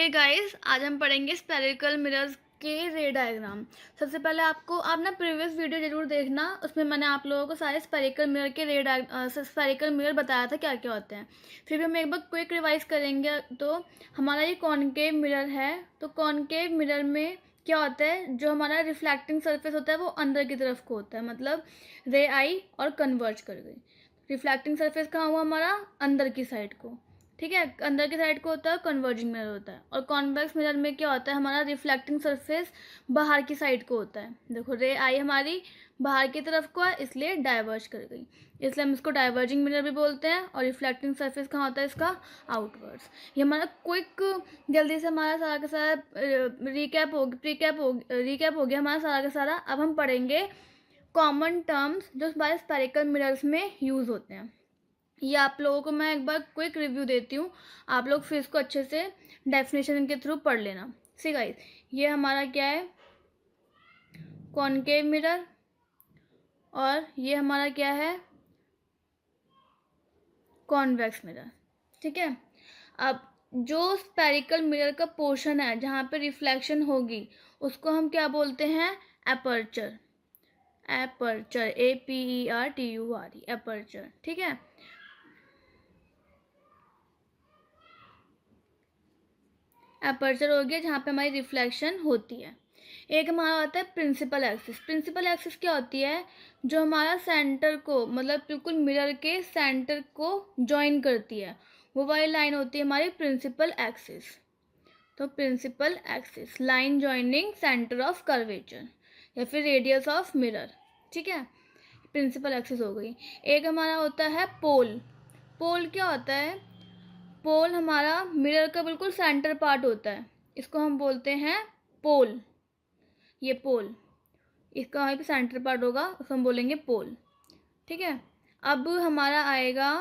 Hey guys, आज हम पढ़ेंगे स्फेरिकल मिरर्स के रे डायग्राम। सबसे पहले आप ना प्रीवियस वीडियो जरूर देखना, उसमें मैंने आप लोगों को सारे स्फेरिकल मिरर के स्फेरिकल मिरर बताया था क्या क्या होते हैं। फिर भी हम एक बार क्विक रिवाइज करेंगे। तो हमारा ये कॉनकेव मिरर है। तो कॉनकेव मिरर में क्या होता है, जो हमारा रिफ्लेक्टिंग सरफेस होता है वो अंदर की तरफ को होता है, मतलब रे आई और कन्वर्ज कर गई। रिफ्लेक्टिंग सरफेस कहाँ हुआ हमारा, अंदर की साइड को। ठीक है, अंदर की साइड को होता है कन्वर्जिंग मिरर होता है। और कॉन्वेक्स मिरर में क्या होता है, हमारा रिफ्लेक्टिंग सरफेस बाहर की साइड को होता है। देखो रे आई हमारी बाहर की तरफ को है, इसलिए डाइवर्ज कर गई, इसलिए हम इसको डाइवर्जिंग मिरर भी बोलते हैं। और रिफ्लेक्टिंग सरफेस कहाँ होता है इसका, आउटवर्ड्स। ये हमारा क्विक, जल्दी से हमारा सारा का सारा रिकैप हो गया हमारा सारा का सारा। अब हम पढ़ेंगे कॉमन टर्म्स जो हमारे स्फेरिकल मिरर्स में यूज़ होते हैं। ये आप लोगों को मैं एक बार क्विक रिव्यू देती हूँ, आप लोग फिर इसको अच्छे से डेफिनेशन के थ्रू पढ़ लेना। सी गाइस, ये हमारा क्या है, कॉनकेव मिरर, और ये हमारा क्या है, कॉन्वेक्स मिरर। ठीक है, अब जो स्फेरिकल मिरर का पोर्शन है जहाँ पे रिफ्लेक्शन होगी उसको हम क्या बोलते हैं, एपर्चर। Aperture, APERTURE, aperture. ठीक है, एपर्चर हो गया जहाँ पे हमारी रिफ्लेक्शन होती है। एक हमारा होता है प्रिंसिपल एक्सिस। प्रिंसिपल एक्सिस क्या होती है, जो हमारा सेंटर को, मतलब बिल्कुल मिरर के सेंटर को जॉइन करती है, वो वाली लाइन होती है हमारी प्रिंसिपल एक्सिस। तो principal axis, line joining centre of curvature या फिर रेडियस ऑफ मिरर। ठीक है, प्रिंसिपल एक्सिस हो गई। एक हमारा होता है पोल। पोल क्या होता है, पोल हमारा मिरर का बिल्कुल सेंटर पार्ट होता है, इसको हम बोलते हैं पोल। ये पोल, इसका वहीं पे सेंटर पार्ट होगा, उसको हम बोलेंगे पोल। ठीक है, अब हमारा आएगा,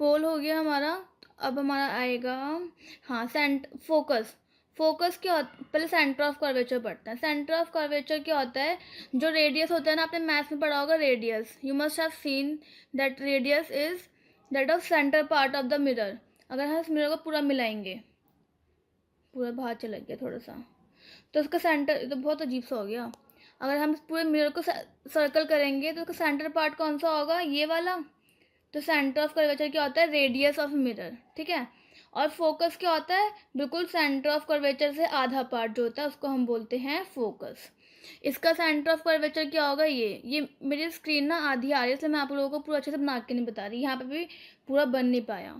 पोल हो गया हमारा। अब हमारा आएगा, हाँ, फोकस। फोकस क्या होता, पहले सेंटर ऑफ कर्वेचर पढ़ते हैं। सेंटर ऑफ कर्वेचर क्या होता है, जो रेडियस होता है ना, आपने मैथ्स में पढ़ा होगा radius, you must have seen that radius is that of centre part of the mirror. अगर हम इस मिरर को पूरा मिलाएंगे, पूरा बाहर चला गया थोड़ा सा, तो उसका सेंटर तो बहुत अजीब सा हो गया। अगर हम पूरे मिरर को सर्कल करेंगे तो उसका सेंटर पार्ट कौन सा होगा, ये वाला। तो सेंटर ऑफ कर्वेचर क्या होता है, रेडियस ऑफ मिरर। ठीक है, और फोकस क्या होता है, बिल्कुल सेंटर ऑफ कर्वेचर से आधा पार्ट जो होता है उसको हम बोलते हैं फोकस। इसका सेंटर ऑफ कर्वेचर क्या होगा, ये मेरी स्क्रीन ना आधी आ रही है, इसलिए मैं आप लोगों को पूरा अच्छे से बना के नहीं बता रही, यहाँ पे भी पूरा बन नहीं पाया।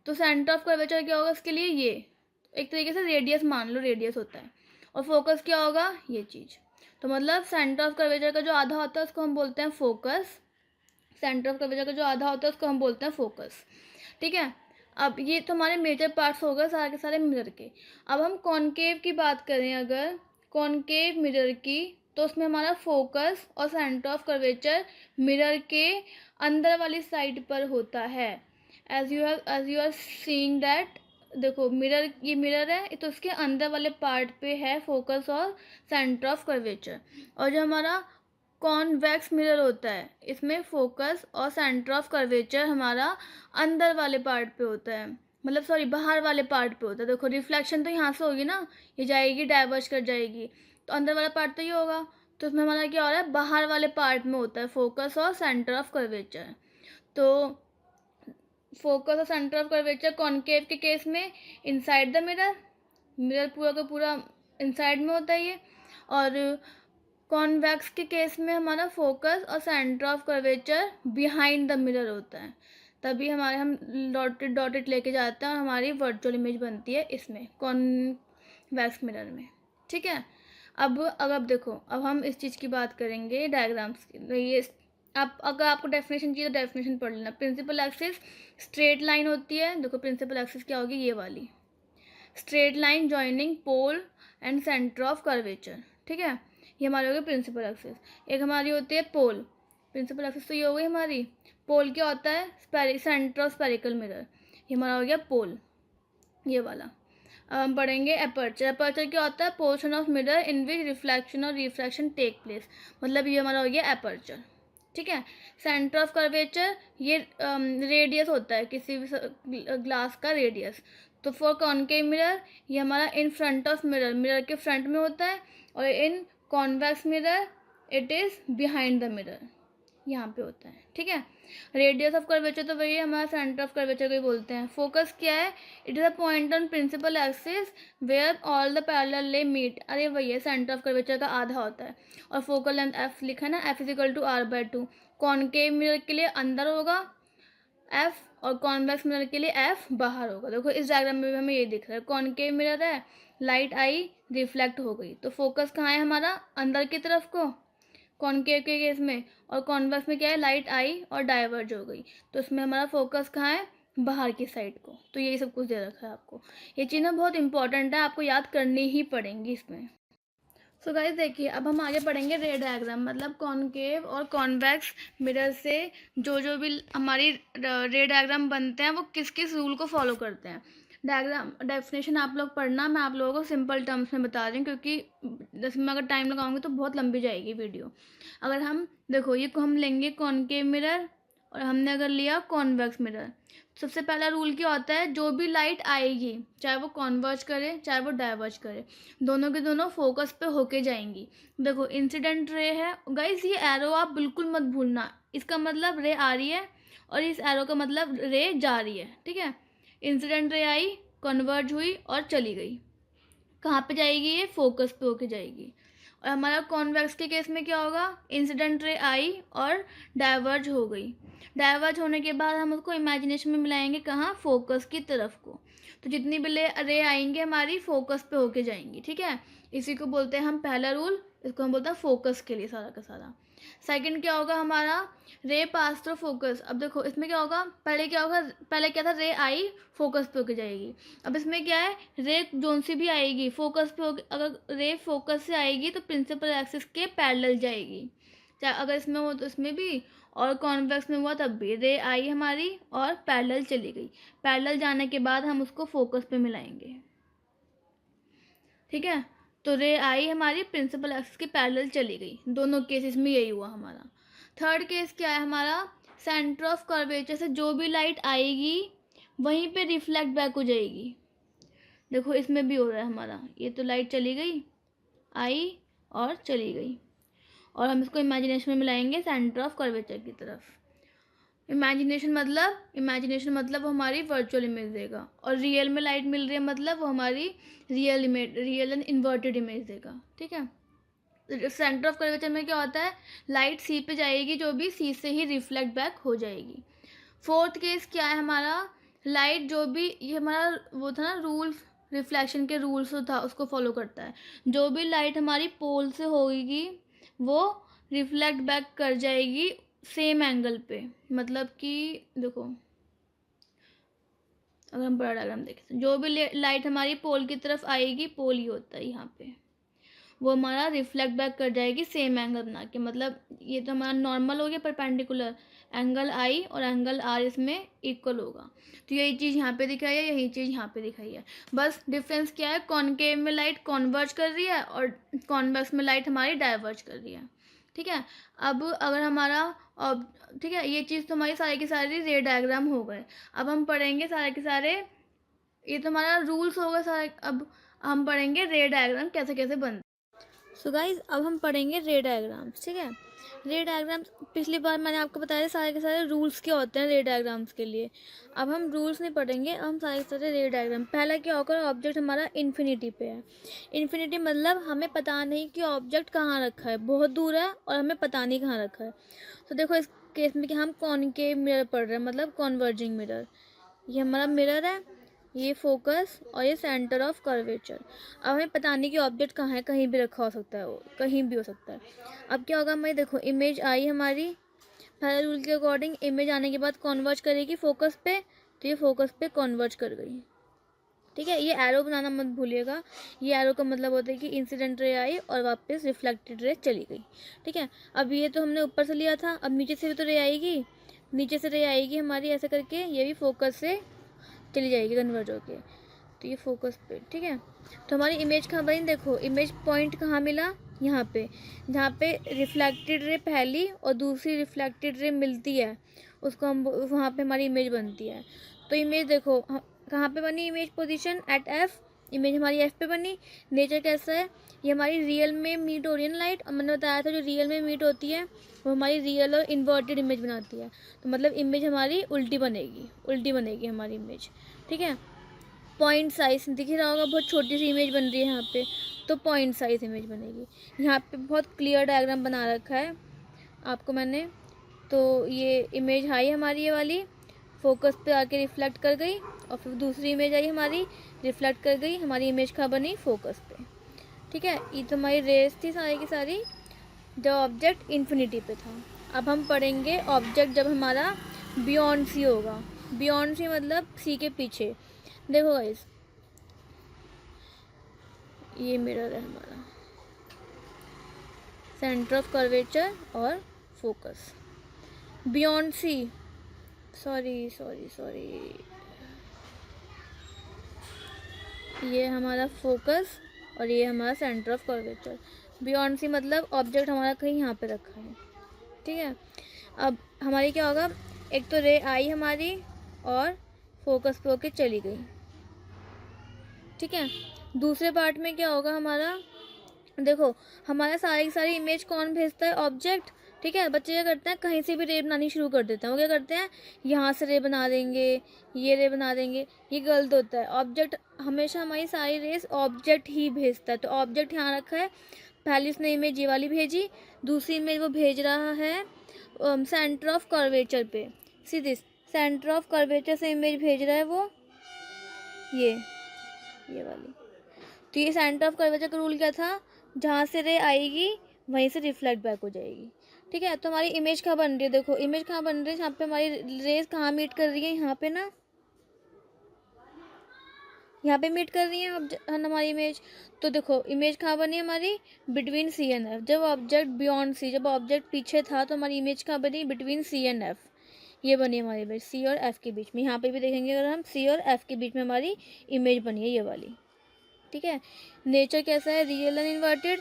तो सेंटर ऑफ कर्वेचर क्या होगा इसके लिए, ये एक तरीके से रेडियस मान लो, रेडियस होता है। और फोकस क्या होगा, ये चीज़। तो मतलब सेंटर ऑफ कर्वेचर का जो आधा होता है उसको हम बोलते हैं फोकस। सेंटर ऑफ कर्वेचर का जो आधा होता है उसको हम बोलते हैं फोकस। ठीक है, अब ये तो हमारे मेजर पार्ट्स हो गए सारे के सारे मिरर के। अब हम कॉनकेव की बात करें, अगर कॉनकेव मिरर की, तो उसमें हमारा फोकस और सेंटर ऑफ कर्वेचर मिरर के अंदर वाली साइड पर होता है। As you are seeing that, देखो मिरर, ये मिरर है तो इसके अंदर वाले पार्ट पे है फोकस और सेंटर ऑफ कर्वेचर। और जो हमारा कॉन्वेक्स मिरर होता है, इसमें फोकस और सेंटर ऑफ कर्वेचर हमारा अंदर वाले पार्ट पे होता है, मतलब सॉरी बाहर वाले पार्ट पे होता है। देखो रिफ्लेक्शन तो यहाँ से होगी ना, ये जाएगी डाइवर्ज कर जाएगी, तो अंदर वाला पार्ट तो ये होगा। तो उसमें हमारा क्या हो रहा है, बाहर वाले पार्ट में होता है फोकस और सेंटर ऑफ कर्वेचर। तो फोकस और सेंटर ऑफ कर्वेचर कॉनकेव के केस में इनसाइड द मिरर, मिरर पूरा का पूरा इनसाइड में होता है ये। और कॉन्वेक्स के केस में हमारा फोकस और centre of curvature behind the mirror होता है, तभी हमारे हम डॉटेड डॉटेड लेके जाते हैं और हमारी वर्चुअल इमेज बनती है इसमें कॉन्वेक्स मिरर में। ठीक है, अब देखो, अब हम इस चीज़ की बात करेंगे डायग्राम्स की। ये आप, अगर आपको डेफिनेशन चाहिए तो डेफिनेशन पढ़ लेना। प्रिंसिपल एक्सिस स्ट्रेट लाइन होती है, देखो प्रिंसिपल एक्सिस क्या होगी, ये वाली straight line joining pole and centre of curvature. ठीक है, ये हमारी हो गई प्रिंसिपल एक्सिस। एक हमारी होती है पोल। प्रिंसिपल एक्सिस तो ये हो गई हमारी। पोल क्या होता है, सेंटर ऑफ स्फेरिकल मिरर, ये हमारा हो गया पोल, ये वाला। अब हम पढ़ेंगे एपर्चर। एपर्चर क्या होता है, portion of mirror in which reflection और रिफ्रैक्शन टेक प्लेस, मतलब ये हमारा हो गया एपर्चर। ठीक है। सेंटर ऑफ कर्वेचर ये रेडियस होता है किसी भी ग्लास का रेडियस। तो फॉर कॉनकेव मिरर ये हमारा in front of mirror, mirror के फ्रंट में होता है, और in convex mirror it is behind the mirror, यहाँ पे होता है। ठीक है। रेडियस ऑफ कर्वेचर तो वही है, हमारा सेंटर ऑफ कर्वेचर को ही बोलते हैं। फोकस क्या है? It is a point on principal axis where all the parallel lay meet. अरे वही है, सेंटर ऑफ कर्वेचर का आधा होता है। और फोकल लेंथ एफ लिखा है ना, F is equal to r/2। Concave mirror के लिए अंदर होगा एफ, और कॉन्वेक्स मिरर के लिए एफ बाहर होगा। देखो इस डायग्राम में भी हमें ये दिख रहा है, कॉनकेव मिरर है, लाइट आई रिफ्लेक्ट हो गई, तो फोकस कहाँ है हमारा? अंदर की तरफ को कॉनकेव के केस में, और कॉन्वेक्स में क्या है? लाइट आई और डाइवर्ज हो गई, तो इसमें हमारा फोकस कहाँ है? बाहर की साइड को। तो यही सब कुछ दे रखा है आपको। ये चीज़ें बहुत इंपॉर्टेंट है, आपको याद करनी ही पड़ेंगी इसमें। सो गाइस देखिए, अब हम आगे पढ़ेंगे रे डायग्राम, मतलब कॉनकेव और कॉन्वेक्स मिरर से जो भी हमारी रे डायग्राम बनते हैं वो किस किस रूल को फॉलो करते हैं। डायग्राम डेफिनेशन आप लोग पढ़ना, मैं आप लोगों को सिंपल टर्म्स में बता रही हूँ, क्योंकि इसमें अगर टाइम लगाऊंगी तो बहुत लंबी जाएगी वीडियो। अगर हम देखो, ये को हम लेंगे कॉनकेव मिरर, और हमने अगर लिया कॉन्वेक्स मिरर, सबसे पहला रूल क्या होता है? जो भी लाइट आएगी, चाहे वो कॉन्वर्ज करे चाहे वो डाइवर्ज करे, दोनों के दोनों फोकस पे होके जाएंगी। देखो इंसिडेंट रे है गाइस, ये एरो आप बिल्कुल मत भूलना, इसका मतलब रे आ रही है, और इस एरो का मतलब रे जा रही है। ठीक है। इंसिडेंट रे आई, कन्वर्ज हुई और चली गई, कहाँ पे जाएगी? ये फोकस पे होके जाएगी। और हमारा कॉन्वेक्स के केस में क्या होगा? इंसिडेंट रे आई और डाइवर्ज हो गई, डाइवर्ज होने के बाद हम उसको इमेजिनेशन में मिलाएंगे, कहाँ? फोकस की तरफ को। तो जितनी भी रे आएंगे हमारी फोकस पे होके जाएंगी। ठीक है। इसी को बोलते हैं हम पहला रूल, इसको हम बोलते हैं फोकस के लिए सारा का सारा। सेकंड क्या होगा हमारा? रे पास थ्रू फोकस। अब देखो इसमें क्या होगा, पहले क्या होगा? पहले क्या था? रे आई फोकस पे होके जाएगी। अब इसमें क्या है? रे जोन सी भी आएगी फोकस पे होके, अगर रे फोकस से आएगी तो प्रिंसिपल एक्सिस के पैरेलल जाएगी, चाहे अगर इसमें हो तो इसमें भी, और कॉन्वेक्स में हुआ तब भी। रे आई हमारी और पैरेलल चली गई, पैरेलल जाने के बाद हम उसको फोकस पे मिलाएंगे। ठीक है। तो रे आई हमारी प्रिंसिपल एक्सिस के पैरेलल चली गई, दोनों केसेस में यही हुआ हमारा। थर्ड केस क्या है हमारा? सेंटर ऑफ कर्वेचर से जो भी लाइट आएगी वहीं पे रिफ्लेक्ट बैक हो जाएगी। देखो इसमें भी हो रहा है हमारा, ये तो लाइट चली गई, आई और चली गई, और हम इसको इमेजिनेशन में मिलाएंगे सेंटर ऑफ कर्वेचर की तरफ। इमेजिनेशन मतलब वो हमारी वर्चुअल इमेज देगा, और रियल में लाइट मिल रही है मतलब वो हमारी real image, real and inverted image देगा। ठीक है। सेंटर ऑफ कर्वेचर में क्या होता है? लाइट सी पे जाएगी, जो भी सी से ही रिफ्लेक्ट बैक हो जाएगी। फोर्थ केस क्या है हमारा? लाइट जो भी, ये हमारा वो था ना रूल्स, रिफ्लेक्शन के रूल्स था उसको फॉलो करता है। जो भी लाइट हमारी पोल से होगी वो रिफ्लेक्ट बैक कर जाएगी सेम एंगल पे, मतलब कि देखो अगर हम बड़ा डायग्राम देखें, जो भी लाइट हमारी पोल की तरफ आएगी, पोल ही होता है यहाँ पे, वो हमारा रिफ्लेक्ट बैक कर जाएगी सेम एंगल बना के। मतलब ये तो हमारा नॉर्मल हो गया परपेंडिकुलर, एंगल आई और एंगल आर इसमें इक्वल होगा। तो यही चीज़ यहाँ पे दिखाई है, यही चीज़ यहाँ पे दिखाई है। बस डिफरेंस क्या है? कॉनकेव में लाइट कॉन्वर्ज कर रही है और कॉन्वेक्स में लाइट हमारी डाइवर्ज कर रही है। ठीक है। अब अगर हमारा ठीक है, ये चीज़ तो हमारी सारी की सारी रे डायग्राम हो गए। अब हम पढ़ेंगे सारे के सारे, ये तो हमारा रूल्स हो गए सारे। अब हम पढ़ेंगे रे डायग्राम कैसे कैसे बनते। सो गाइज अब हम पढ़ेंगे रे डायग्राम्स। ठीक है। रे डायग्राम्स पिछली बार मैंने आपको बताया सारे के सारे रूल्स क्या होते हैं रे डायग्राम्स के लिए। अब हम रूल्स नहीं पढ़ेंगे, अब हम सारे के सारे रे डायग्राम। पहला क्या होगा? ऑब्जेक्ट हमारा इन्फिनिटी पे है। इन्फिनिटी मतलब हमें पता नहीं कि ऑब्जेक्ट कहाँ रखा है, बहुत दूर है और हमें पता नहीं कहाँ रखा है। तो देखो इस केस में कि हम कॉनकेव मिरर पढ़ रहे हैं, मतलब कॉन्वर्जिंग मिरर। ये हमारा मिरर है, ये फोकस और ये सेंटर ऑफ कर्वेचर। अब हमें पता नहीं कि ऑब्जेक्ट कहाँ है, कहीं भी रखा हो सकता है, वो कहीं भी हो सकता है। अब क्या होगा हमें? देखो इमेज आई हमारी, पहले रूल के अकॉर्डिंग इमेज आने के बाद कॉन्वर्ज करेगी फोकस पे, तो ये फोकस पे कॉन्वर्ज कर गई। ठीक है। ये एरो बनाना मत भूलिएगा, ये एरो का मतलब होता है कि इंसिडेंट रे आई और वापस रिफ्लेक्टेड रे चली गई। ठीक है। अब ये तो हमने ऊपर से लिया था, अब नीचे से भी तो रे आएगी, नीचे से रे आएगी हमारी ऐसे करके, ये भी फोकस से चली जाएगी कन्वर्ज होके। तो ये फोकस पे, ठीक है। तो हमारी इमेज कहाँ बनी, देखो इमेज पॉइंट कहाँ मिला, यहाँ पे, जहाँ पे रिफ्लेक्टेड रे पहली और दूसरी रिफ्लेक्टेड रे मिलती है, उसको हम वहाँ पे हमारी इमेज बनती है। तो इमेज देखो कहाँ पे बनी, image position at F, image हमारी एफ पे बनी। नेचर कैसा है, ये हमारी रियल में मीट हो रही है ना लाइट, और मैंने बताया था जो रियल में मीट होती है वो हमारी रियल और इन्वर्टेड इमेज बनाती है। तो मतलब इमेज हमारी उल्टी बनेगी हमारी इमेज, ठीक है। पॉइंट साइज दिख ही रहा होगा, बहुत छोटी सी इमेज बन रही है यहाँ पे, तो पॉइंट साइज इमेज बनेगी। यहाँ पे बहुत क्लियर डायग्राम बना रखा है आपको मैंने। तो ये इमेज आई हमारी, ये वाली फोकस पे आके रिफ्लेक्ट कर गई, और फिर दूसरी इमेज आई हमारी, रिफ्लेक्ट कर गई, हमारी इमेज कहाँ बनी, फोकस पे, ठीक है। ये तो हमारी रेस थी सारी की सारी जब ऑब्जेक्ट इन्फिनिटी पे था। अब हम पढ़ेंगे ऑब्जेक्ट जब हमारा बियॉन्ड सी होगा। बियॉन्ड सी मतलब सी के पीछे। देखो गाइस, ये मिरर है हमारा, सेंटर ऑफ कर्वेचर और फोकस। बियॉन्ड सी, सॉरी, ये हमारा फोकस और ये हमारा centre of curvature. Beyond C मतलब ऑब्जेक्ट हमारा कहीं यहाँ पे रखा है, ठीक है। अब हमारी क्या होगा, एक तो रे आई हमारी और फोकस पे होके चली गई, ठीक है। दूसरे पार्ट में क्या होगा हमारा, देखो हमारा सारी की सारी इमेज कौन भेजता है, ऑब्जेक्ट, ठीक है। बच्चे क्या करते हैं, कहीं से भी रे बनानी शुरू कर देते हैं। वो क्या करते हैं, यहाँ से रे बना देंगे, ये रे बना देंगे, ये गलत होता है। ऑब्जेक्ट हमेशा हमारी सारी रेस ऑब्जेक्ट ही भेजता है। तो ऑब्जेक्ट यहाँ रखा है, पहली उसने इमेज ये वाली भेजी, दूसरी इमेज वो भेज रहा है सेंटर ऑफ कर्वेचर पे, सीधी सेंटर ऑफ कर्वेचर से इमेज भेज रहा है वो, ये वाली। तो ये सेंटर ऑफ कर्वेचर का रूल क्या था, जहाँ से रे आएगी वहीं से रिफ्लेक्ट बैक हो जाएगी, ठीक है। तो हमारी इमेज कहाँ बन रही है, देखो इमेज कहाँ बन रही है, यहाँ पे हमारी रेस कहाँ मीट कर रही है, यहाँ पे ना, यहाँ पे मीट कर रही है अब हमारी इमेज। तो देखो इमेज कहाँ बनी हमारी, बिटवीन सी एंड एफ। जब ऑब्जेक्ट बियॉन्ड सी, जब ऑब्जेक्ट पीछे था तो हमारी इमेज कहाँ बनी, बिटवीन सी एंड एफ। ये बनी हमारी इमेज सी और एफ के बीच में। यहाँ पे भी देखेंगे अगर हम, सी और एफ के बीच में हमारी इमेज बनी है ये वाली, ठीक है। नेचर कैसा है, रियल एंड इन्वर्टेड,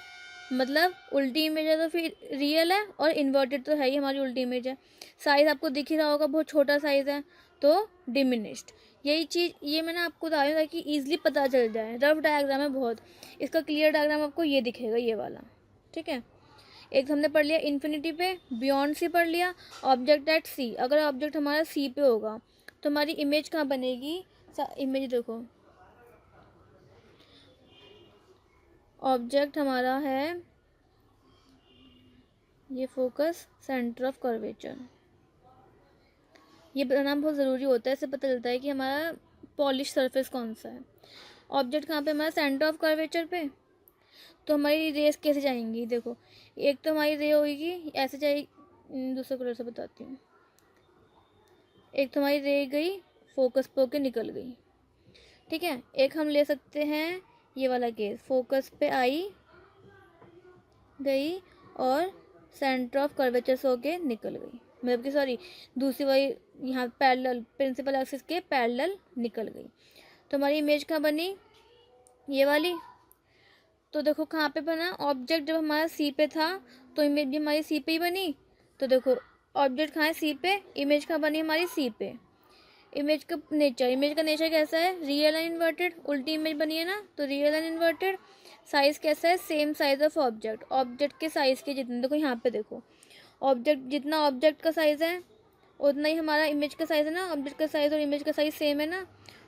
मतलब उल्टी इमेज है तो फिर रियल है, और इन्वर्टेड तो है ही हमारी उल्टी इमेज है। साइज़ आपको दिख ही रहा होगा, बहुत छोटा साइज़ है तो डिमिनिश्ड। यही चीज़ ये मैंने आपको बताया ताकि ईजिली पता चल जाए। रफ डायग्राम है बहुत, इसका क्लियर डायग्राम आपको ये दिखेगा, ये वाला, ठीक है। एक हमने पढ़ लिया इन्फिनिटी पे, बियॉन्ड सी पढ़ लिया, ऑब्जेक्ट एट सी। अगर ऑब्जेक्ट हमारा सी पे होगा तो हमारी इमेज कहाँ बनेगी, इमेज देखो, ऑब्जेक्ट हमारा है ये फोकस, सेंटर ऑफ कर्वेचर। ये बताना बहुत ज़रूरी होता है, इससे पता चलता है कि हमारा पॉलिश सरफेस कौन सा है। ऑब्जेक्ट कहाँ पे हमारा, सेंटर ऑफ कर्वेचर पे। तो हमारी रेस कैसे जाएंगी, देखो एक तो हमारी रे होगी ऐसे जाएगी, दूसरे कलर से बताती हूँ। एक तो हमारी रे गई, फोकस पे होके निकल गई, ठीक है। एक हम ले सकते हैं ये वाला केस, फोकस पे आई गई और सेंटर ऑफ कर्वेचर से होके निकल गई, मतलब कि सॉरी दूसरी वाली यहाँ पैरेलल, प्रिंसिपल एक्सिस के पैरेलल निकल गई। तो हमारी इमेज कहाँ बनी, ये वाली। तो देखो कहाँ पे बना, ऑब्जेक्ट जब हमारा सी पे था तो इमेज भी हमारी सी पे ही बनी। तो देखो ऑब्जेक्ट कहाँ है, सी पे, इमेज कहाँ बनी हमारी, सी पे। इमेज का नेचर कैसा है, रियल एंड इन्वर्टेड, उल्टी इमेज बनी है ना, तो रियल एंड इन्वर्टेड। साइज कैसा है, same size of object, object के साइज के जितने, देखो यहाँ पे देखो ऑब्जेक्ट, जितना ऑब्जेक्ट का साइज है उतना ही हमारा इमेज का साइज है ना, ऑब्जेक्ट का साइज और इमेज का साइज सेम है ना,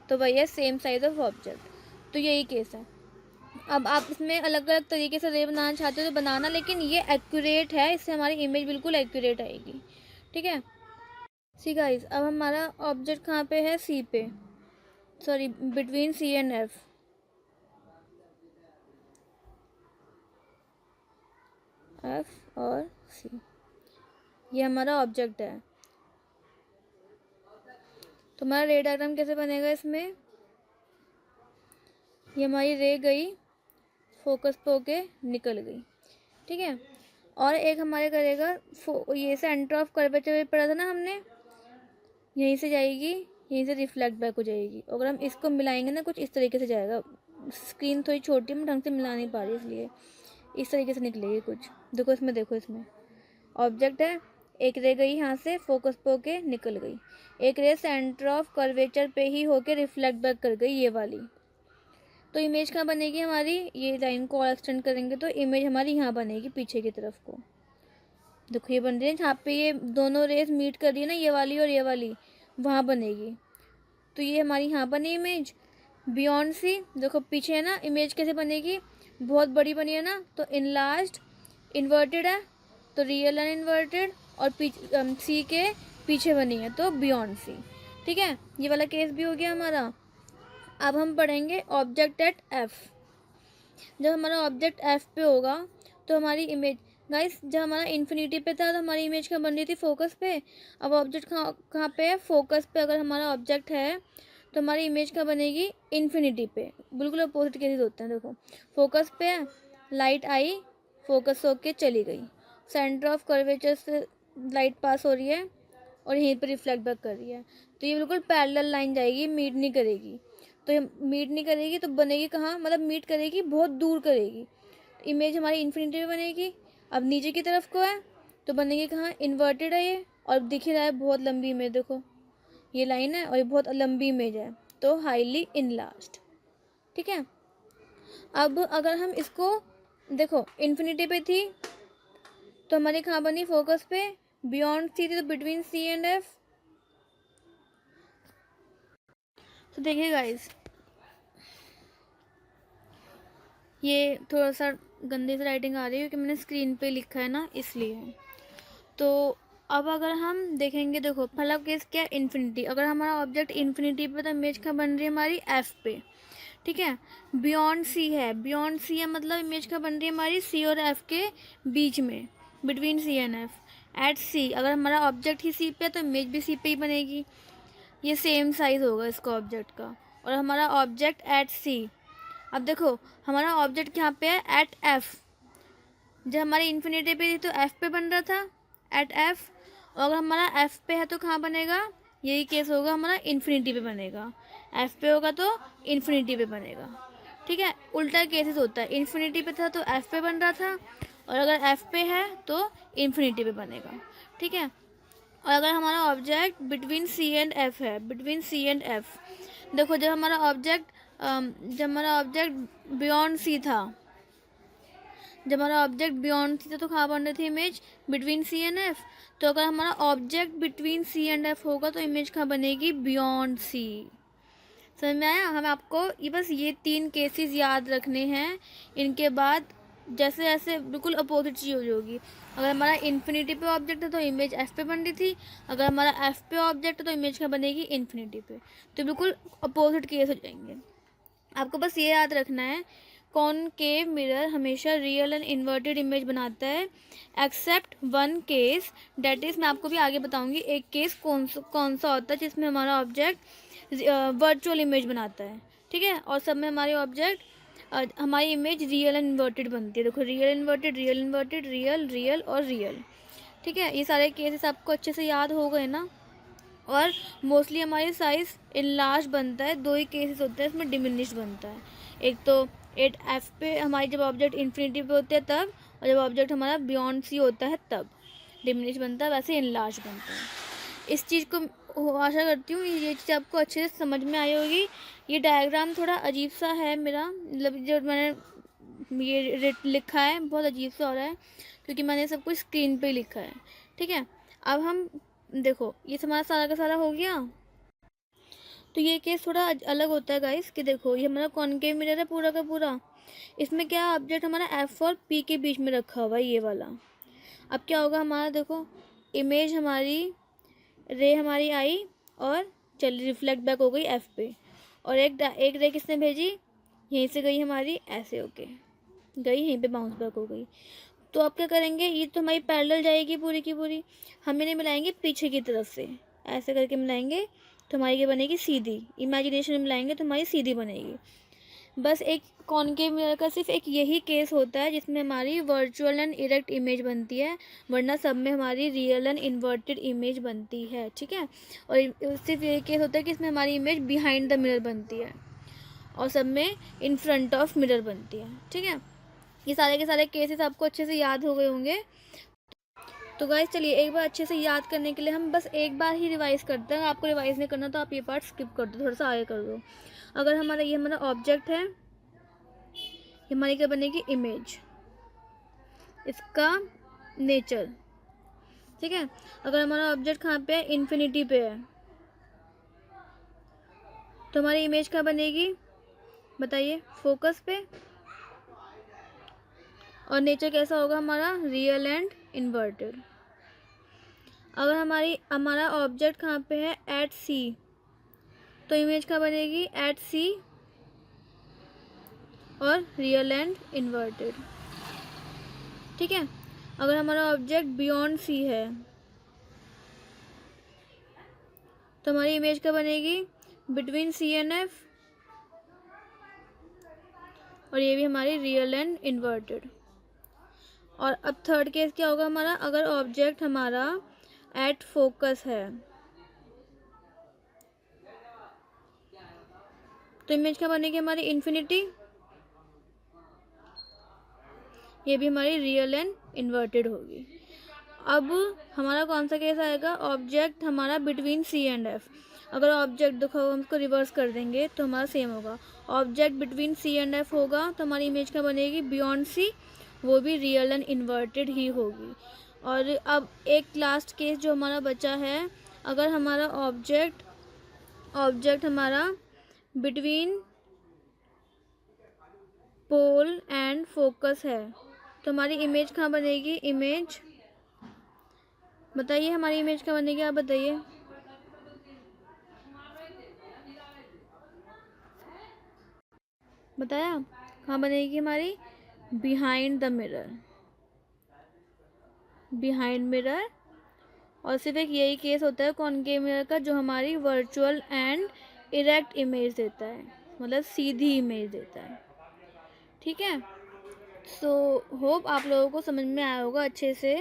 तो वही है सेम साइज ऑफ ऑब्जेक्ट। तो यही केस है। अब आप इसमें अलग अलग तरीके से रे बनाना चाहते हो तो बनाना, लेकिन ये एक्यूरेट है, इससे हमारी इमेज बिल्कुल एक्यूरेट आएगी, ठीक है। सी गाइस, अब हमारा ऑब्जेक्ट कहाँ पे है, सी पे, sorry between C and F. F और सी, ये हमारा ऑब्जेक्ट है। तो हमारा रे डायग्राम कैसे बनेगा इसमें, ये हमारी रे गई, फोकस पे होके निकल गई, ठीक है। और एक हमारे करेगा ये सेंटर ऑफ कर्वेचर पढ़ा था ना हमने, यहीं से जाएगी, यहीं से रिफ्लेक्ट बैक हो जाएगी। अगर हम इसको मिलाएंगे ना कुछ इस तरीके से जाएगा। स्क्रीन थोड़ी छोटी मैं ढंग से मिला नहीं पा रही, इसलिए इस तरीके से निकलेगी कुछ। देखो इसमें, देखो इसमें ऑब्जेक्ट है, एक रे गई यहाँ से फोकस पे होके निकल गई, एक रे सेंटर ऑफ कर्वेचर पे ही होके रिफ्लेक्ट बैक कर गई, ये वाली। तो इमेज कहाँ बनेगी हमारी, ये लाइन को और एक्सटेंड करेंगे तो इमेज हमारी यहाँ बनेगी पीछे की तरफ को। देखो ये बन रही है जहाँ पे ये दोनों रेस मीट कर रही है ना, ये वाली और ये वाली, वहाँ बनेगी। तो ये हमारी यहाँ बनी इमेज बियॉन्ड सी। देखो पीछे है ना, इमेज कैसे बनेगी, बहुत बड़ी बनी है ना, तो इनलार्ज्ड इन्वर्टेड है तो रियल एंड इन्वर्टेड, और सी के पीछे बनी है तो बियॉन्ड सी। ठीक है, ये वाला केस भी हो गया हमारा। अब हम पढ़ेंगे ऑब्जेक्ट एट एफ। जब हमारा ऑब्जेक्ट एफ पे होगा तो हमारी इमेज, गाइस जब हमारा इन्फिनिटी पे था तो हमारी इमेज क्या बन रही थी, फोकस पे। अब ऑब्जेक्ट कहाँ पे है, फोकस पे। अगर हमारा ऑब्जेक्ट है तो हमारी इमेज क्या बनेगी, इन्फिनिटी पे। बिल्कुल अपोजिट केसेस होते हैं। देखो फोकस पे है, लाइट आई, फोकस होके चली गई, सेंटर ऑफ कर्वेचर से लाइट पास हो रही है और यहीं पर रिफ्लेक्ट बैक कर रही है, तो ये बिल्कुल पैरेलल लाइन जाएगी, मीट नहीं करेगी। तो ये मीट नहीं करेगी तो बनेगी कहाँ, मतलब मीट करेगी बहुत दूर करेगी, इमेज हमारी इन्फिनिटी में बनेगी। अब नीचे की तरफ को है तो बनेगी कहाँ, इन्वर्टेड है ये, और दिख ही रहा है बहुत लंबी इमेज। देखो ये लाइन है और ये बहुत लंबी इमेज है, तो हाईली इनलार्ज्ड। ठीक है, अब अगर हम इसको देखो, इन्फिनिटी पे थी तो हमारी कहाँ बनी, फोकस पे। बियॉन्ड सी थी तो बिटवीन सी एंड एफ। तो देखिए गाइस, ये थोड़ा सा गंदी सी राइटिंग आ रही है क्योंकि मैंने स्क्रीन पे लिखा है ना, इसलिए। तो अब अगर हम देखेंगे, देखो पहला केस क्या है, इन्फिनिटी। अगर हमारा ऑब्जेक्ट इन्फिनिटी पे तो इमेज क्या बन रही है हमारी, एफ पे। ठीक है, बियॉन्ड सी है, बियॉन्ड सी है मतलब इमेज क्या बन रही है हमारी, सी और एफ के बीच में, between C and F. At C, अगर हमारा ऑब्जेक्ट ही सी पे है तो इमेज भी सी पे ही बनेगी, ये सेम साइज होगा इसका ऑब्जेक्ट का। और हमारा ऑब्जेक्ट एट सी, अब देखो हमारा ऑब्जेक्ट यहाँ पे है एट एफ। जब हमारी इन्फिनिटी पे थी तो एफ पे बन रहा था, एट एफ। और अगर हमारा एफ पे है तो कहाँ बनेगा, यही केस होगा हमारा, इन्फिनिटी पे बनेगा। एफ पे होगा तो इन्फिनिटी पे बनेगा। ठीक है, उल्टा केसेस होता है, इन्फिनिटी पे था तो एफ पे बन रहा था, और अगर एफ पे है तो इन्फिनिटी पे बनेगा। ठीक है, और अगर हमारा object between C and F है, बिटवीन सी एंड एफ, देखो जब हमारा ऑब्जेक्ट बियॉन्ड सी था, जब हमारा ऑब्जेक्ट बियॉन्ड सी था तो कहाँ बन रही थी image, between C and F. तो अगर हमारा object between C and F होगा तो इमेज कहाँ बनेगी, बियॉन्ड सी। समझ में आया, हमें आपको ये बस ये 3 केसेस याद रखने हैं। इनके बाद जैसे जैसे बिल्कुल अपोजिट चीज़ हो जाएगी। अगर हमारा इन्फिनिटी पे ऑब्जेक्ट है तो इमेज एफ पे बन रही थी, अगर हमारा एफ पे ऑब्जेक्ट है तो इमेज क्या बनेगी, इन्फिनिटी पे। तो बिल्कुल अपोजिट केस हो जाएंगे। आपको बस ये याद रखना है, कॉनकेव मिरर हमेशा रियल एंड इन्वर्टेड इमेज बनाता है, except one case, that is, मैं आपको भी आगे बताऊंगी एक केस कौन सा होता है जिसमें हमारा ऑब्जेक्ट वर्चुअल इमेज बनाता है। ठीक है, और सब में हमारे ऑब्जेक्ट हमारी इमेज रियल एंड इन्वर्टेड बनती है। देखो real inverted, real inverted, real, real और रियल। ठीक है, ये सारे केसेस आपको अच्छे से याद हो गए ना। और मोस्टली हमारी साइज इनलार्ज बनता है, 2 ही केसेस होते हैं इसमें डिमिनिश बनता है। एक तो एट एफ पे हमारी जब ऑब्जेक्ट इन्फिनिटी पे होते हैं तब, और जब ऑब्जेक्ट हमारा बियॉन्ड सी होता है तब डिमिनिश बनता है, वैसे इनलार्ज बनता है। इस चीज़ को आशा करती हूँ ये चीज़ आपको अच्छे से समझ में आई होगी। ये डायग्राम थोड़ा अजीब सा है मेरा, मतलब जो मैंने ये लिखा है बहुत अजीब सा हो रहा है क्योंकि मैंने सब कुछ स्क्रीन पे लिखा है। ठीक है, अब हम देखो ये हमारा सारा का सारा हो गया। तो ये केस थोड़ा अलग होता है गाइस, कि देखो ये हमारा कॉनकेव मिरर है पूरा का पूरा, इसमें क्या ऑब्जेक्ट हमारा एफ और पी के बीच में रखा हुआ है ये वाला। अब क्या होगा हमारा, देखो इमेज हमारी, रे हमारी आई और चल रिफ्लेक्ट बैक हो गई एफ पे, और एक रे किसने भेजी, यहीं से गई हमारी, ऐसे होके गई, यहीं पे बाउंस बैक हो गई। तो आप क्या करेंगे, ये तो हमारी पैरेलल जाएगी पूरी की पूरी, हम इन्हें मिलाएंगे पीछे की तरफ से, ऐसे करके मिलाएंगे तो हमारी ये बनेगी सीधी। इमेजिनेशन में मिलाएंगे तो हमारी सीधी बनेगी। बस एक कॉनकेव मिरर का सिर्फ एक यही केस होता है जिसमें हमारी वर्चुअल एंड इरेक्ट इमेज बनती है, वरना सब में हमारी रियल एंड इन्वर्टेड इमेज बनती है, ठीक है। और सिर्फ यही केस होता है कि इसमें हमारी इमेज बिहाइंड द मिरर बनती है और सब में इन फ्रंट ऑफ मिरर बनती है, ठीक है। ये सारे के सारे केसेस आपको अच्छे से याद हो गए होंगे। तो गाइस चलिए एक बार अच्छे से याद करने के लिए हम बस एक बार ही रिवाइज करते हैं। आपको रिवाइज नहीं करना तो आप ये पार्ट स्किप कर दो, थोड़ा सा आगे कर दो। अगर हमारा ये हमारा ऑब्जेक्ट है, ये हमारी क्या बनेगी, इमेज, इसका नेचर, ठीक है। अगर हमारा ऑब्जेक्ट कहाँ पे है, इन्फिनिटी पे है, तो हमारी इमेज क्या बनेगी बताइए, फोकस पे। और नेचर कैसा होगा हमारा, रियल एंड इन्वर्टेड। अगर हमारा ऑब्जेक्ट कहाँ पे है, एट सी, तो इमेज क्या बनेगी, एट सी और रियल एंड इन्वर्टेड, ठीक है। अगर हमारा ऑब्जेक्ट बियॉन्ड सी है तो हमारी इमेज क्या बनेगी, बिटवीन सी एंड एफ, और ये भी हमारी रियल एंड इन्वर्टेड। और अब थर्ड केस क्या होगा हमारा, अगर ऑब्जेक्ट हमारा एट फोकस है तो इमेज क्या बनेगी हमारी, इन्फिनिटी, ये भी हमारी रियल एंड इन्वर्टेड होगी। अब हमारा कौन सा केस आएगा, ऑब्जेक्ट हमारा बिटवीन सी एंड एफ। अगर ऑब्जेक्ट देखो हम इसको रिवर्स कर देंगे तो हमारा सेम होगा, object between C and F होगा तो हमारी इमेज क्या बनेगी, बियॉन्ड सी, वो भी रियल एंड इन्वर्टेड ही होगी। और अब एक लास्ट केस जो हमारा बचा है, अगर हमारा ऑब्जेक्ट हमारा बिटवीन पोल एंड फोकस है तो हमारी इमेज कहाँ बनेगी, इमेज, बताइए हमारी इमेज क्या बनेगी, आप बताइए। बताया, कहाँ बनेगी हमारी, behind the mirror, behind mirror. और सिर्फ एक यही केस होता है कॉनकेव मिरर का जो हमारी वर्चुअल एंड इरेक्ट इमेज देता है, मतलब सीधी इमेज देता है, ठीक है। सो होप आप लोगों को समझ में आया होगा अच्छे से।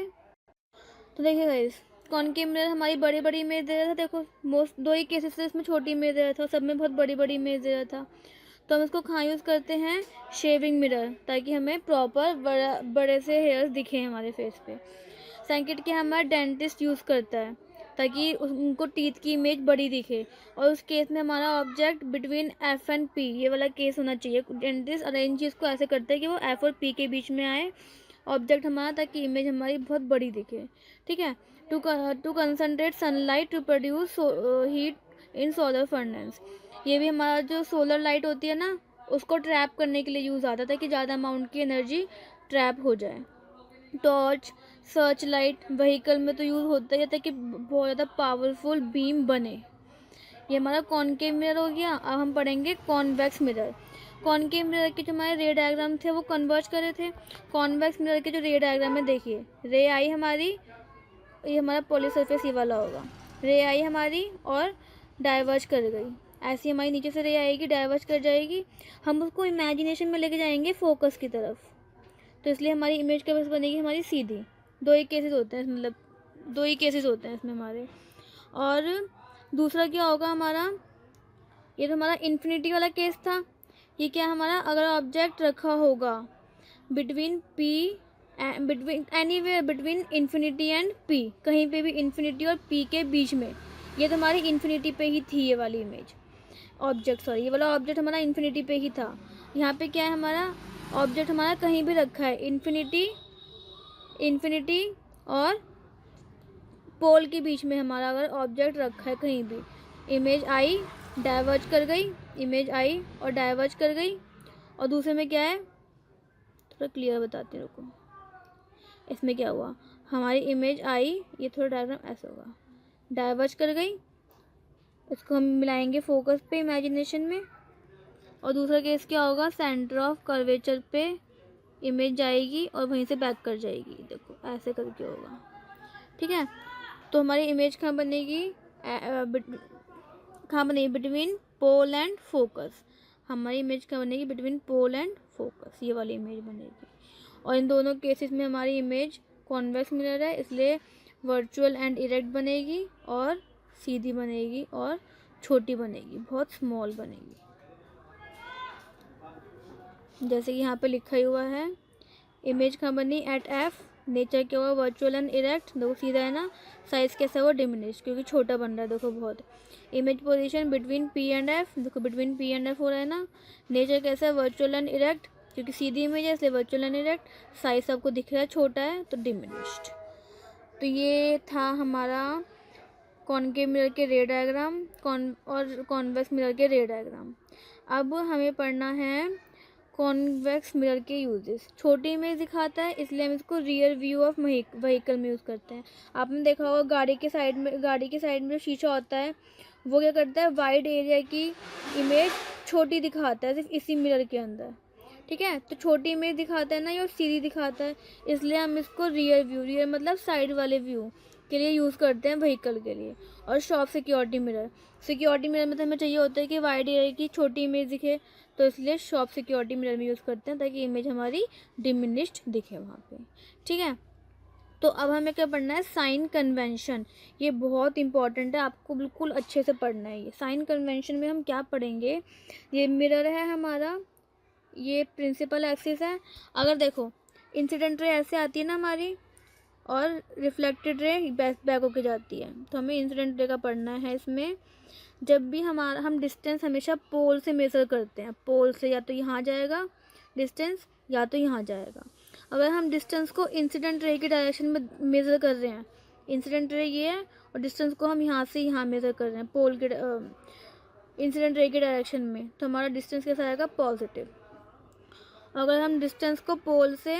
तो देखिए गाइस, कॉनकेव मिरर हमारी बड़ी बड़ी इमेज दे रहा था, देखो मोस्ट दो ही केसेस से इसमें छोटी इमेज दे रहा था, सब में बहुत बड़ी बड़ी इमेज दे रहा था। तो हम इसको कहाँ यूज़ करते हैं, शेविंग मिरर, ताकि हमें प्रॉपर बड़े से हेयर्स दिखे हमारे फेस पे। सेकंड के हमारा डेंटिस्ट यूज़ करता है ताकि उनको टीथ की इमेज बड़ी दिखे, और उस केस में हमारा object between F and P, ये वाला केस होना चाहिए। डेंटिस्ट अरेंज चीज़ को ऐसे करते हैं कि वो एफ और पी के बीच में आए ऑब्जेक्ट हमारा, ताकि इमेज हमारी बहुत बड़ी दिखे, ठीक है। To concentrate sunlight to produce heat in solar furnace, ये भी हमारा जो सोलर लाइट होती है ना, उसको ट्रैप करने के लिए यूज़ आता है ताकि ज़्यादा अमाउंट की एनर्जी ट्रैप हो जाए। टॉर्च, सर्च लाइट व्हीकल में तो यूज़ होता ही है ताकि बहुत ज़्यादा पावरफुल बीम बने। ये हमारा कॉनकेव मिरर हो गया। अब हम पढ़ेंगे कॉन्वेक्स मिरर। कॉनकेव मिरर के जो हमारे रे डायग्राम थे वो कन्वर्ज करे थे। कॉन्वेक्स मिरर के जो रे डायग्राम है, देखिए रे आई हमारी, ये हमारा पॉलीसरफेस ये वाला होगा, रे आई हमारी और डाइवर्ज कर गई, ऐसी हमारी नीचे से रे आएगी, डाइवर्ज कर जाएगी। हम उसको इमेजिनेशन में लेके जाएंगे फोकस की तरफ, तो इसलिए हमारी इमेज क्या बस बनेगी हमारी सीधी। दो ही केसेस होते हैं, मतलब दो ही केसेस होते हैं इसमें हमारे। और दूसरा क्या होगा हमारा, ये तो हमारा इन्फिनिटी वाला केस था। ये क्या हमारा, अगर ऑब्जेक्ट रखा होगा between P, between anywhere between infinity and P, कहीं पे भी इन्फिनिटी और पी के बीच में, ये तो हमारी इन्फिनिटी पे ही थी ये वाली इमेज, ऑब्जेक्ट सॉरी, ये वाला ऑब्जेक्ट हमारा इन्फिनिटी पे ही था। यहाँ पे क्या है हमारा, ऑब्जेक्ट हमारा कहीं भी रखा है, इन्फिनिटी और पोल के बीच में हमारा अगर ऑब्जेक्ट रखा है कहीं भी, इमेज आई, डाइवर्ज कर गई, इमेज आई और डाइवर्ज कर गई। और दूसरे में क्या है, थोड़ा क्लियर बताती हूँ रुको। इसमें क्या हुआ, हमारी इमेज आई, ये थोड़ा डायग्राम ऐसा होगा, डाइवर्ज कर गई, इसको हम मिलाएंगे फोकस पे इमेजिनेशन में। और दूसरा केस क्या होगा, सेंटर ऑफ कर्वेचर पे इमेज जाएगी और वहीं से बैक कर जाएगी, देखो ऐसे करके होगा, ठीक है। तो हमारी इमेज कहाँ बनेगी, कहाँ बनेगी, बिटवीन पोल एंड फोकस, हमारी इमेज क्या बनेगी, बिटवीन पोल एंड फोकस, ये वाली इमेज बनेगी। और इन दोनों केसेस में हमारी इमेज कॉन्वेक्स मिरर है, इसलिए वर्चुअल एंड इरेक्ट बनेगी और सीधी बनेगी और छोटी बनेगी, बहुत स्मॉल बनेगी। जैसे कि यहाँ पे लिखा ही हुआ है, इमेज कहाँ बनी, एट एफ, नेचर क्या हुआ, वर्चुअल एंड इरेक्ट, देखो सीधा है ना, साइज कैसा हुआ, डिमिनिश, क्योंकि छोटा बन रहा है देखो बहुत। Image position between P and F, देखो बिटवीन पी एंड एफ हो रहा है ना। नेचर कैसा है, वर्चुअल एंड इरेक्ट, क्योंकि सीधी इमेज है इसलिए वर्चुअल एंड इरेक्ट। साइज आपको दिख रहा है छोटा है तो डिमिनिश्ड। तो ये था हमारा कॉनकेव मिरर के रे डायग्राम और कॉन्वेक्स मिरर के रे डायग्राम। अब हमें पढ़ना है कॉन्वेक्स मिरर के यूजेस। छोटी इमेज दिखाता है इसलिए हम इसको रियर व्यू ऑफ व्हीकल में यूज़ करते हैं। आपने देखा होगा गाड़ी के साइड में जो शीशा होता है वो क्या करता है, वाइड एरिया की इमेज छोटी दिखाता है सिर्फ इसी मिरर के अंदर, ठीक है। तो छोटी इमेज दिखाता है ना, ये और सीधी दिखाता है, इसलिए हम इसको रियर मतलब साइड वाले व्यू के लिए यूज़ करते हैं व्हीकल के लिए। और शॉप सिक्योरिटी मिरर मतलब हमें चाहिए होता है कि वाइड एरिया की छोटी इमेज दिखे, तो इसलिए शॉप सिक्योरिटी मिरर में यूज़ करते हैं ताकि इमेज हमारी डिमिनिश्ड दिखे वहाँ पे, ठीक है। तो अब हमें क्या पढ़ना है, साइन कन्वेंशन। ये बहुत इंपॉर्टेंट है, आपको बिल्कुल अच्छे से पढ़ना है। ये साइन कन्वेंशन में हम क्या पढ़ेंगे, ये मिरर है हमारा, ये प्रिंसिपल एक्सिस है। अगर देखो इंसिडेंट रे ऐसे आती है ना हमारी, और रिफ्लेक्टेड रे बैक होके जाती है, तो हमें इंसिडेंट रे का पढ़ना है। इसमें जब भी हम डिस्टेंस हमेशा पोल से मेज़र करते हैं, पोल से या तो यहाँ जाएगा डिस्टेंस या तो यहाँ जाएगा। अगर हम डिस्टेंस को इंसिडेंट रे की डायरेक्शन में मेज़र कर रहे हैं, इंसिडेंट रे ये है और डिस्टेंस को हम यहाँ से यहाँ मेज़र कर रहे हैं पोल के इंसिडेंट रे की डायरेक्शन में, तो हमारा डिस्टेंस कैसा आएगा, पॉजिटिव। अगर हम डिस्टेंस को पोल से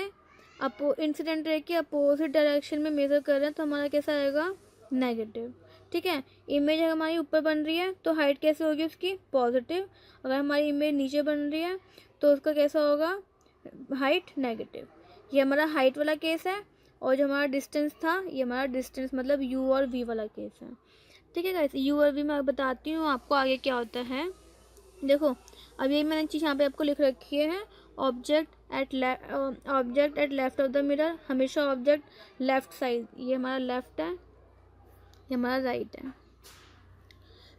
इंसिडेंट रे की अपोजिट डायरेक्शन में मेज़र कर रहे हैं तो हमारा कैसा आएगा, नेगेटिव, ठीक है। इमेज हमारी ऊपर बन रही है तो हाइट कैसे होगी उसकी, पॉजिटिव। अगर हमारी इमेज नीचे बन रही है तो उसका कैसा होगा, हाइट नेगेटिव। ये हमारा हाइट वाला केस है, और जो हमारा डिस्टेंस था ये हमारा डिस्टेंस मतलब यू और वी वाला केस है, ठीक है गाइस। यू और वी मैं बताती हूँ आपको आगे क्या होता है। देखो अब ये मैंने चीज़ यहाँ पे आपको लिख रखी है, object at left of the mirror, हमेशा ऑब्जेक्ट लेफ्ट साइड, ये हमारा लेफ्ट है, ये हमारा राइट है।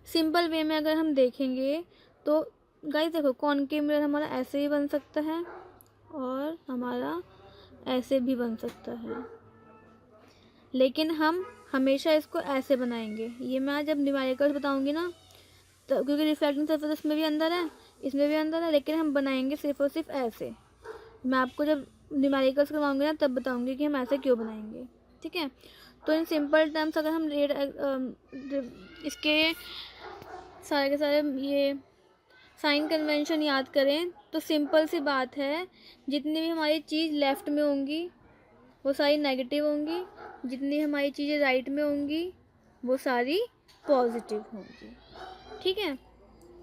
सिंपल वे में अगर हम देखेंगे तो गाइस देखो कॉनकेव मिरर हमारा ऐसे ही बन सकता है और हमारा ऐसे भी बन सकता है, लेकिन हम हमेशा इसको ऐसे बनाएंगे। ये मैं जब न्यूमेरिकल्स बताऊंगी ना, तो क्योंकि रिफ्लेक्टिंग सरफेस इसमें भी अंदर है, इसमें भी अंदर है, लेकिन हम बनाएंगे सिर्फ और सिर्फ ऐसे। मैं आपको जब न्यूमेरिकल्स करवाऊंगी ना तब बताऊंगी कि हम ऐसे क्यों बनाएंगे, ठीक है। तो इन सिंपल टर्म्स अगर हम इसके सारे के सारे ये साइन कन्वेंशन याद करें तो सिंपल सी बात है, जितनी भी हमारी चीज़ लेफ़्ट में होंगी वो सारी नेगेटिव होंगी, जितनी हमारी चीज़ें राइट में होंगी वो सारी पॉजिटिव होंगी, ठीक है।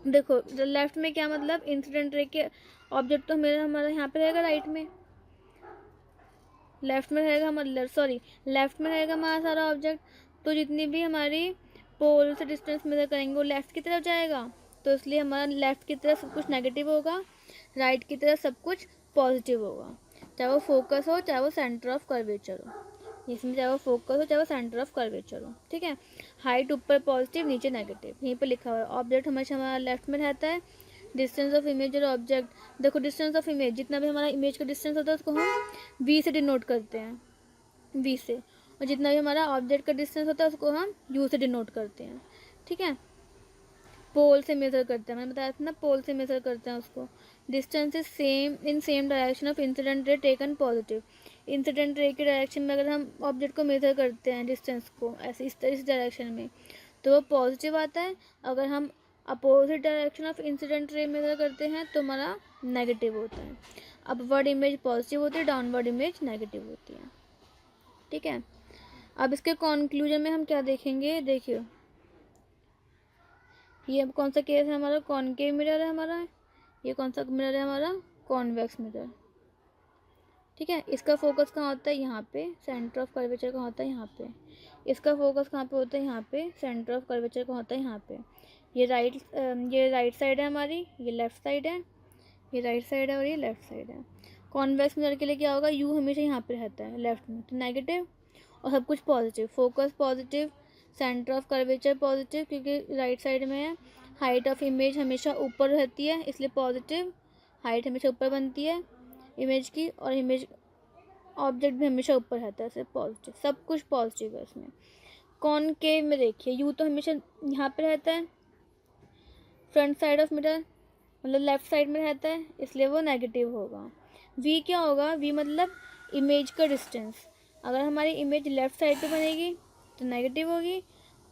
देखो लेफ़्ट में क्या मतलब, इंसिडेंट रे के ऑब्जेक्ट तो हमारा यहाँ पे रहेगा राइट में, लेफ़्ट में रहेगा हमारा सारा ऑब्जेक्ट, तो जितनी भी हमारी पोल से डिस्टेंस मेजर करेंगे वो लेफ़्ट की तरफ जाएगा, तो इसलिए हमारा लेफ़्ट की तरफ सब कुछ नेगेटिव होगा, राइट की तरफ सब कुछ पॉजिटिव होगा, चाहे वो फोकस हो चाहे वो सेंटर ऑफ कर्वेचर हो, इसमें चाहे वो फोकस हो चाहे वो सेंटर ऑफ कर्वेचर हो, ठीक है। हाइट ऊपर पॉजिटिव नीचे नेगेटिव, यहीं पर लिखा हुआ है। ऑब्जेक्ट हमेशा हमारा लेफ्ट में रहता है, डिस्टेंस ऑफ इमेज और ऑब्जेक्ट, देखो डिस्टेंस ऑफ इमेज जितना भी हमारा इमेज का डिस्टेंस होता है उसको हम वी से डिनोट करते हैं, वी से, और जितना भी हमारा ऑब्जेक्ट का डिस्टेंस होता है उसको हम यू से डिनोट करते हैं, ठीक है। पोल से मेज़र करते हैं, मैंने बताया था ना, पोल से मेज़र करते हैं उसको। Distance is same in same direction of incident ray taken positive, incident ray की डायरेक्शन में अगर हम ऑब्जेक्ट को मेज़र करते हैं डिस्टेंस को ऐसे इस डायरेक्शन में तो वो पॉजिटिव आता है। अगर हम opposite direction of incident ray measure करते हैं तो हमारा नेगेटिव होता है। अपवर्ड इमेज पॉजिटिव होती है, डाउनवर्ड इमेज नेगेटिव होती है, ठीक है। अब इसके कंक्लूजन में हम क्या देखेंगे, देखिए ये अब कौन सा केस है हमारा, कॉनकेव मिरर है हमारा, ये कौन सा मिरर है हमारा, कॉन्वेक्स मिरर, ठीक है। इसका फोकस कहाँ होता है, यहाँ पे, सेंटर ऑफ कर्वेचर कहाँ होता है, यहाँ पे। इसका फोकस कहाँ पे होता है, यहाँ पे, सेंटर ऑफ कर्वेचर कहाँ होता है, यहाँ पे। ये राइट साइड है हमारी, ये लेफ़्ट साइड है, ये राइट साइड है और ये लेफ़्ट साइड है। कॉन्वेक्स मिरर के लिए क्या होगा, यू हमेशा यहाँ पे रहता है लेफ्ट में, तो नेगेटिव और सब कुछ positive. Focus positive, centre of curvature positive क्योंकि राइट साइड में है। हाइट ऑफ इमेज हमेशा ऊपर रहती है इसलिए पॉजिटिव, हाइट हमेशा ऊपर बनती है इमेज की, और इमेज ऑब्जेक्ट भी हमेशा ऊपर रहता है इसलिए पॉजिटिव, सब कुछ पॉजिटिव है इसमें। कॉनकेव में देखिए यू तो हमेशा यहाँ पे रहता है फ्रंट साइड ऑफ मिरर, मतलब लेफ्ट साइड में रहता है इसलिए वो नेगेटिव होगा। वी क्या होगा, वी मतलब इमेज का डिस्टेंस। अगर हमारी इमेज लेफ़्ट साइड पे बनेगी तो नेगेटिव होगी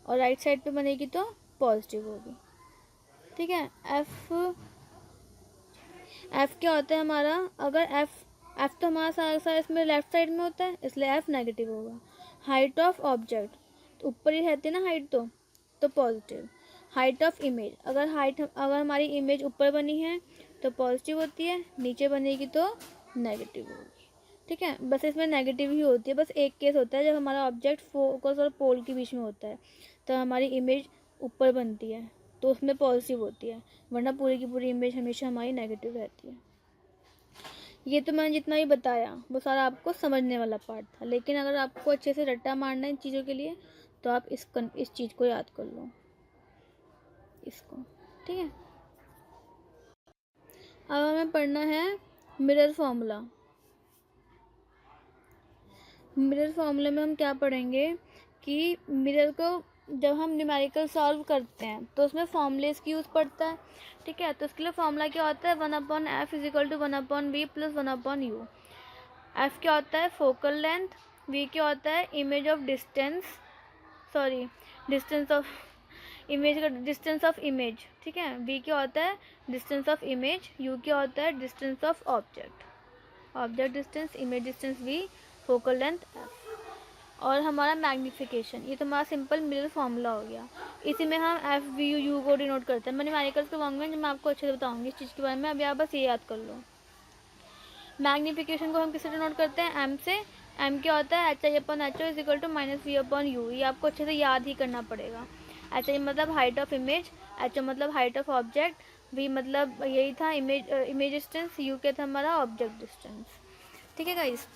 और राइट साइड पे बनेगी तो पॉजिटिव होगी। ठीक है। एफ क्या होता है हमारा, अगर एफ तो हमारा सारा इसमें लेफ़्ट साइड में होता है इसलिए एफ नेगेटिव होगा। हाइट ऑफ ऑब्जेक्ट, तो ऊपर ही रहती है ना हाइट, तो पॉजिटिव। हाइट ऑफ इमेज, अगर हमारी इमेज ऊपर बनी है तो पॉजिटिव होती है, नीचे बनेगी तो नेगेटिव होगी। ठीक है, बस इसमें नेगेटिव ही होती है। बस एक केस होता है जब हमारा ऑब्जेक्ट फोकस और पोल के बीच में होता है तो हमारी इमेज ऊपर बनती है तो उसमें पॉजिटिव होती है, वरना पूरी की पूरी इमेज हमेशा हमारी नेगेटिव रहती है। ये तो मैंने जितना भी बताया वो सारा आपको समझने वाला पार्ट था, लेकिन अगर आपको अच्छे से रट्टा मारना है इन चीज़ों के लिए तो आप इस चीज़ को याद कर लो, इसको। ठीक है, अब हमें पढ़ना है मिरर फॉर्मूला। मिरर फॉर्मूले में हम क्या पढ़ेंगे कि मिरर को जब हम न्यूमेरिकल सॉल्व करते हैं तो उसमें फॉर्मूलेस की यूज़ पड़ता है। ठीक है, तो उसके लिए फॉर्मूला क्या होता है, 1/f is equal to 1/v plus 1/u। F क्या होता है, फोकल लेंथ। वी क्या होता है, image of distance of image का डिस्टेंस ऑफ इमेज। ठीक है, वी क्या होता है, डिस्टेंस ऑफ इमेज। यू क्या होता है, distance of object distance, image distance V, focal length F. और हमारा मैग्नीफिकेशन, ये तो हमारा सिंपल मिरर फॉर्मूला हो गया। इसी में हम एफ वी यू को डिनोट करते हैं। मैं न्यूमेरिकल्स करवाऊंगी जब मैं आपको अच्छे से बताऊंगी इस चीज़ के बारे में, अभी आप बस ये याद कर लो। मैग्नीफिकेशन को हम किससे डिनोट करते हैं, एम से। एम क्या होता है, HI/HO is equal to -V/U। ये आपको अच्छे से याद ही करना पड़ेगा। HI मतलब हाइट ऑफ इमेज, HO मतलब हाइट ऑफ ऑब्जेक्ट, V मतलब यही था इमेज डिस्टेंस, U क्या था हमारा ऑब्जेक्ट डिस्टेंस। ठीक है गाइस,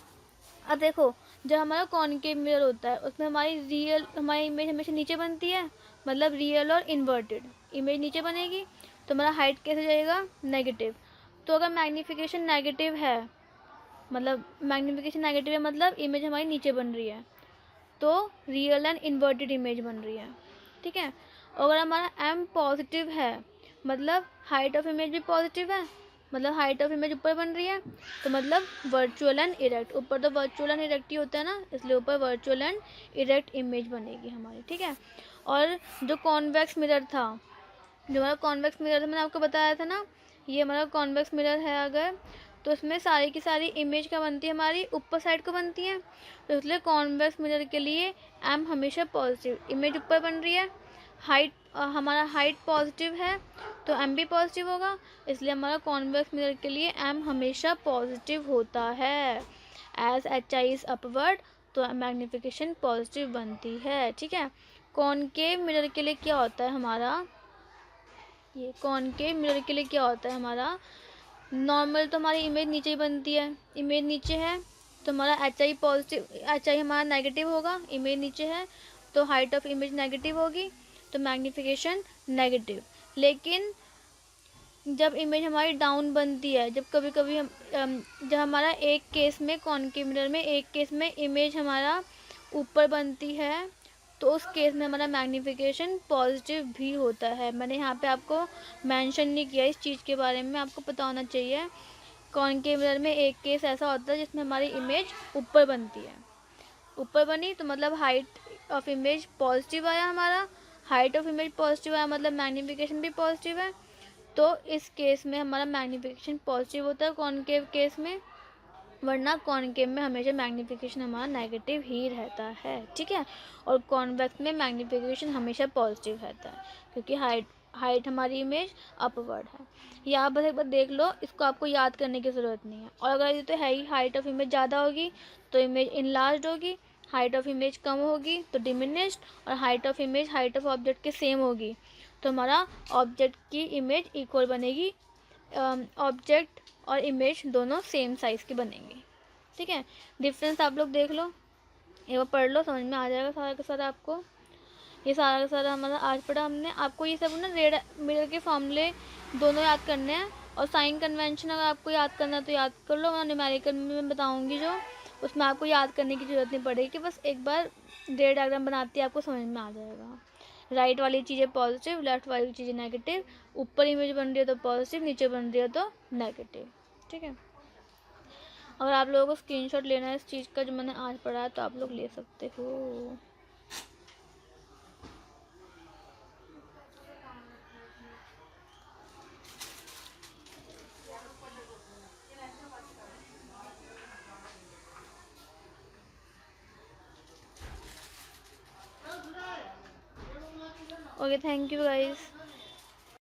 अब देखो जब हमारा कॉनकेव मिरर होता है उसमें हमारी इमेज हमेशा नीचे बनती है, मतलब रियल और इन्वर्टेड। इमेज नीचे बनेगी तो हमारा हाइट कैसे जाएगा, नेगेटिव। तो अगर मैग्नीफिकेशन नेगेटिव है, मतलब इमेज हमारी नीचे बन रही है तो रियल एंड इन्वर्टेड इमेज बन रही है। ठीक है, अगर हमारा एम पॉजिटिव है मतलब हाइट ऑफ इमेज भी पॉजिटिव है, मतलब हाइट ऑफ इमेज ऊपर बन रही है तो मतलब वर्चुअल एंड इरेक्ट। ऊपर तो वर्चुअल एंड इरेक्ट ही होता है ना, इसलिए ऊपर वर्चुअल एंड इरेक्ट इमेज बनेगी हमारी। ठीक है, और जो कॉन्वेक्स मिरर था, मैंने आपको बताया था ना, ये हमारा कॉन्वेक्स मिरर है अगर, तो इसमें सारी की सारी इमेज क्या बनती है, हमारी ऊपर साइड को बनती है। तो इसलिए कॉन्वेक्स मिरर के लिए एम हमेशा पॉजिटिव, इमेज ऊपर बन रही है, हमारा हाइट पॉजिटिव है तो एम भी पॉजिटिव होगा, इसलिए हमारा कॉन्वेक्स मिरर के लिए एम हमेशा पॉजिटिव होता है। एज HI इज अपवर्ड तो मैग्नीफिकेशन पॉजिटिव बनती है। ठीक है, कॉनकेव मिरर के लिए क्या होता है हमारा, ये कॉनकेव मिरर के लिए क्या होता है हमारा, नॉर्मल तो हमारी इमेज नीचे ही बनती है, इमेज नीचे है तो हमारा HI हमारा नेगेटिव होगा, इमेज नीचे है तो हाइट ऑफ इमेज नेगेटिव होगी तो मैग्नीफिकेशन नेगेटिव। लेकिन जब इमेज हमारी डाउन बनती है, जब हमारा एक केस में कॉनकेव मिरर में एक केस में इमेज हमारा ऊपर बनती है तो उस केस में हमारा मैग्नीफिकेशन पॉजिटिव भी होता है। मैंने यहाँ पे आपको मेंशन नहीं किया इस चीज़ के बारे में, आपको पता होना चाहिए। कॉनकेव मिरर में एक केस ऐसा होता है जिसमें हमारी इमेज ऊपर बनती है, ऊपर बनी तो मतलब हाइट ऑफ इमेज पॉजिटिव आया, हमारा हाइट ऑफ इमेज पॉजिटिव आया मतलब मैग्नीफिकेशन भी पॉजिटिव है। तो इस केस में हमारा मैग्नीफिकेशन पॉजिटिव होता है कॉनकेव केस में, वरना कॉनकेव में हमेशा मैग्नीफिकेशन हमारा नेगेटिव ही रहता है। ठीक है, और कॉन्वेक्स में मैग्नीफिकेशन हमेशा पॉजिटिव रहता है क्योंकि हाइट हमारी इमेज अपवर्ड है। ये आप बस एक बार देख लो, इसको आपको याद करने की ज़रूरत नहीं है। और अगर ये तो है ही, हाइट ऑफ इमेज ज़्यादा होगी तो इमेज इनलार्ज होगी, हाइट ऑफ इमेज कम होगी तो डिमिनिश्ड, और हाइट ऑफ ऑब्जेक्ट के सेम होगी तो हमारा ऑब्जेक्ट की इमेज इक्वल बनेगी, ऑब्जेक्ट और इमेज दोनों सेम साइज़ की बनेंगी। ठीक है, डिफरेंस आप लोग देख लो, एक बार पढ़ लो, समझ में आ जाएगा सारा का सारा आपको। ये सारा का सारा हमारा आज पढ़ा हमने। आपको ये सब ना रेड मिरर के फॉर्मूले दोनों याद करने हैं, और साइन कन्वेंशन अगर आपको याद करना है तो याद कर लो, मैं न्यूमेरिकल में मैं बताऊंगी जो, उसमें आपको याद करने की ज़रूरत नहीं पड़ेगी, बस एक बार रे डायग्राम बनाती है आपको समझ में आ जाएगा। राइट वाली चीज़ें पॉजिटिव, लेफ्ट वाली चीज़ें नेगेटिव, ऊपर इमेज बन रही है तो पॉजिटिव, नीचे बन रही है तो नेगेटिव। ठीक है, अगर आप लोगों को स्क्रीनशॉट लेना है इस चीज़ का जो मैंने आज पढ़ा है तो आप लोग ले सकते हो। Okay, thank you guys.